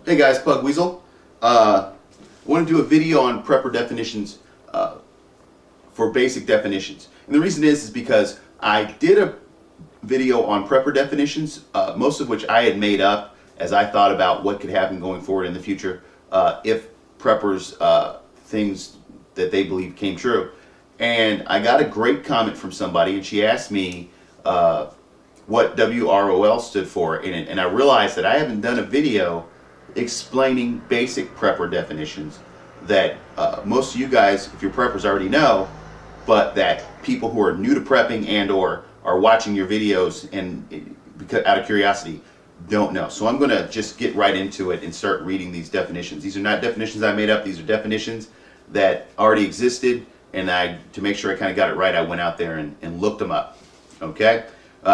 Hey guys, Pug Weasel. I want to do a video on prepper definitions for basic definitions. And the reason is because I did a video on prepper definitions, most of which I had made up as I thought about what could happen going forward in the future if preppers, things that they believe came true. And I got a great comment from somebody, and she asked me what WROL stood for in it. And I realized that I haven't done a video explaining basic prepper definitions that most of you guys, if you're preppers, already know, but that people who are new to prepping and or are watching your videos and because out of curiosity don't know. So I'm going to just get right into it and start reading these definitions. These are not definitions I made up. These are definitions that already existed, and to make sure I kind of got it right, I went out there and looked them up. Okay,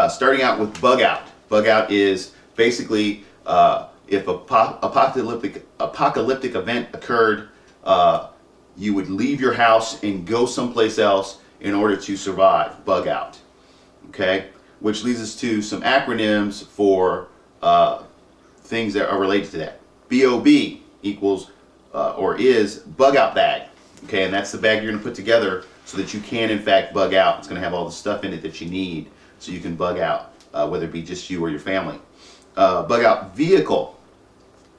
starting out with bug out. Bug out is basically if a apocalyptic event occurred, you would leave your house and go someplace else in order to survive. Bug out. Okay, which leads us to some acronyms for things that are related to that. BOB equals or is bug out bag. Okay, and that's the bag you're going to put together so that you can in fact bug out. It's going to have all the stuff in it that you need so you can bug out, whether it be just you or your family. Bug out vehicle,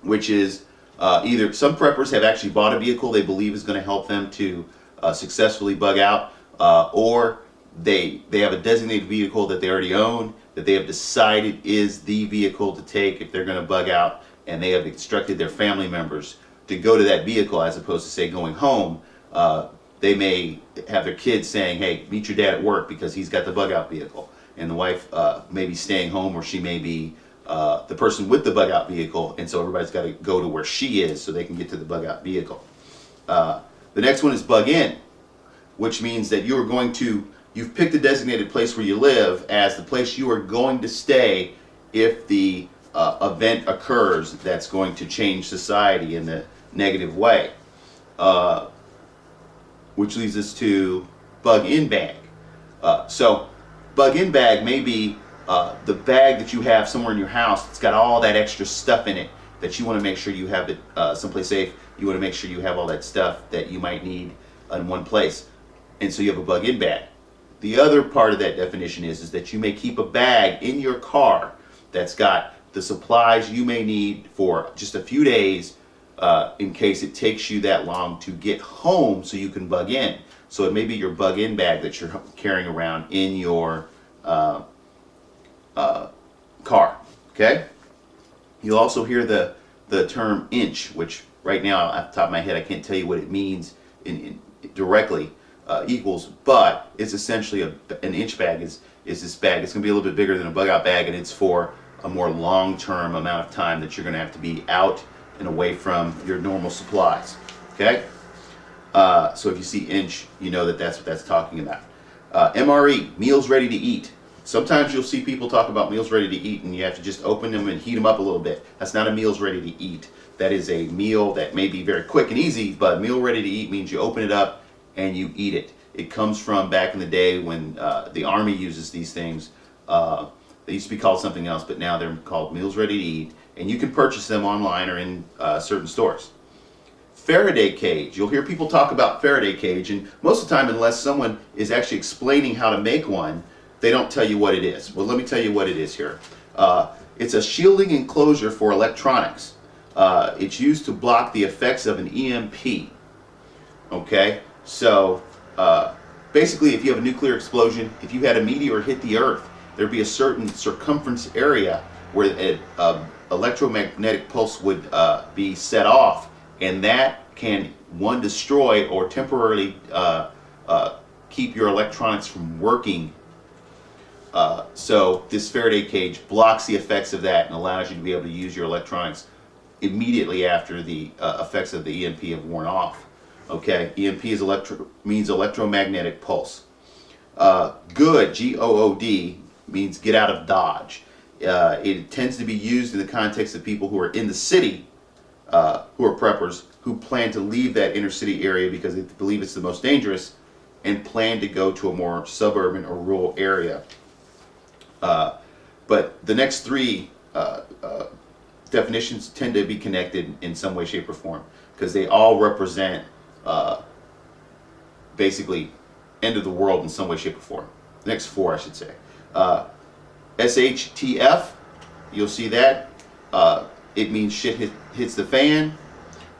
which is either some preppers have actually bought a vehicle they believe is going to help them to successfully bug out, or they have a designated vehicle that they already own that they have decided is the vehicle to take if they're going to bug out, and they have instructed their family members to go to that vehicle as opposed to, say, going home. They may have their kids saying, hey, meet your dad at work because he's got the bug out vehicle, and the wife may be staying home, or she may be the person with the bug out vehicle, and so everybody's got to go to where she is so they can get to the bug out vehicle. The next one is bug in, which means that you've picked a designated place where you live as the place you are going to stay if the event occurs that's going to change society in a negative way. Which leads us to bug in bag. So bug in bag may be the bag that you have somewhere in your house that's got all that extra stuff in it that you want to make sure you have it someplace safe. You want to make sure you have all that stuff that you might need in one place, and so you have a bug in bag. The other part of that definition is that you may keep a bag in your car that's got the supplies you may need for just a few days in case it takes you that long to get home so you can bug in. So it may be your bug in bag that you're carrying around in your car. Okay? You'll also hear the term inch, which right now off the top of my head I can't tell you what it means directly. Equals, but it's essentially an inch bag is this bag. It's going to be a little bit bigger than a bug out bag, and it's for a more long-term amount of time that you're going to have to be out and away from your normal supplies. Okay, so if you see inch, you know that that's what that's talking about. MRE, meals ready to eat. Sometimes you'll see people talk about meals ready to eat, and you have to just open them and heat them up a little bit. That's not a meals ready to eat. That is a meal that may be very quick and easy, but meal ready to eat means you open it up and you eat it. It comes from back in the day when the Army uses these things. They used to be called something else, but now they're called meals ready to eat, and you can purchase them online or in certain stores. Faraday cage. You'll hear people talk about Faraday cage, and most of the time, unless someone is actually explaining how to make one, they don't tell you what it is. Well, let me tell you what it is here. It's a shielding enclosure for electronics. It's used to block the effects of an EMP. Okay? So basically, if you have a nuclear explosion, if you had a meteor hit the Earth, there'd be a certain circumference area where an electromagnetic pulse would be set off, and that can, one, destroy or temporarily keep your electronics from working. So this Faraday cage blocks the effects of that and allows you to be able to use your electronics immediately after the effects of the EMP have worn off. Okay, EMP means electromagnetic pulse. Good, G-O-O-D, means get out of Dodge. It tends to be used in the context of people who are in the city, who are preppers, who plan to leave that inner city area because they believe it's the most dangerous and plan to go to a more suburban or rural area. But the next three definitions tend to be connected in some way, shape, or form because they all represent basically end of the world in some way, shape, or form. The next four, I should say. SHTF, you'll see that. It means shit hits the fan.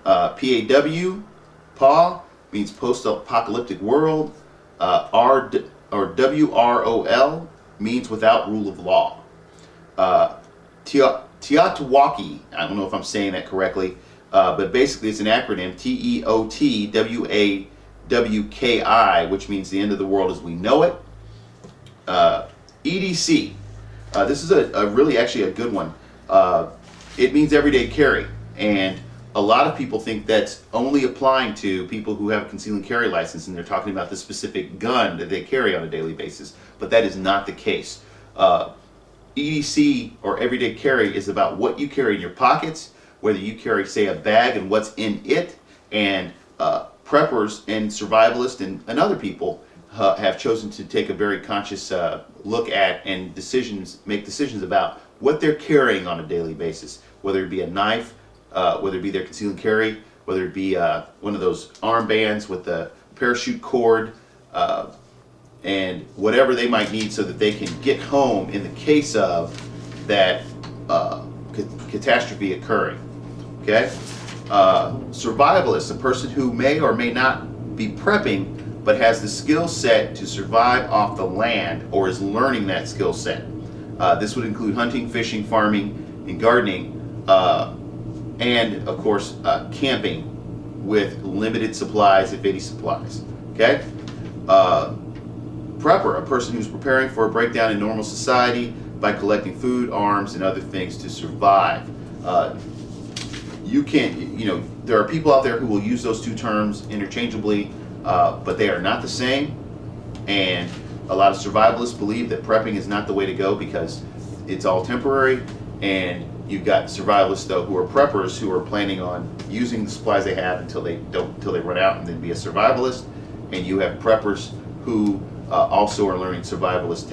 PAW means post-apocalyptic world. WROL means without rule of law. Teotwaki, I don't know if I'm saying that correctly, but basically it's an acronym, TEOTWAWKI, which means the end of the world as we know it. EDC, this is a really actually a good one. It means everyday carry, and a lot of people think that's only applying to people who have a conceal and carry license, and they're talking about the specific gun that they carry on a daily basis, but that is not the case. EDC, or everyday carry, is about what you carry in your pockets, whether you carry, say, a bag and what's in it, and preppers and survivalists and other people have chosen to take a very conscious look at and make decisions about what they're carrying on a daily basis, whether it be a knife, whether it be their conceal and carry, whether it be one of those armbands with the parachute cord, and whatever they might need so that they can get home in the case of that catastrophe occurring. Okay? Survivalist, a person who may or may not be prepping but has the skill set to survive off the land or is learning that skill set. This would include hunting, fishing, farming, and gardening, and of course camping with limited supplies, if any supplies. Okay? Prepper, a person who's preparing for a breakdown in normal society by collecting food, arms, and other things to survive. There are people out there who will use those two terms interchangeably, but they are not the same. And a lot of survivalists believe that prepping is not the way to go because it's all temporary. And you've got survivalists though who are preppers who are planning on using the supplies they have until they run out and then be a survivalist. And you have preppers who also are learning survivalist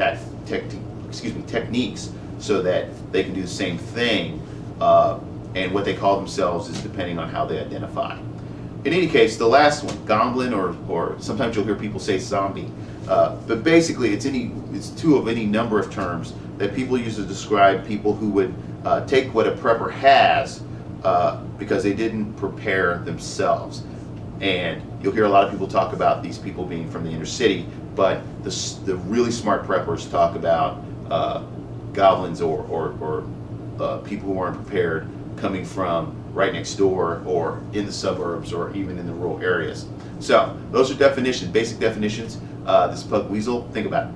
techniques so that they can do the same thing. And what they call themselves is depending on how they identify. In any case, the last one, Gomblin, or sometimes you'll hear people say zombie, but basically it's two of any number of terms that people use to describe people who would take what a prepper has because they didn't prepare themselves. And you'll hear a lot of people talk about these people being from the inner city, but the really smart preppers talk about goblins or people who aren't prepared coming from right next door or in the suburbs or even in the rural areas. So those are definitions, basic definitions. This is Pug Weasel. Think about it.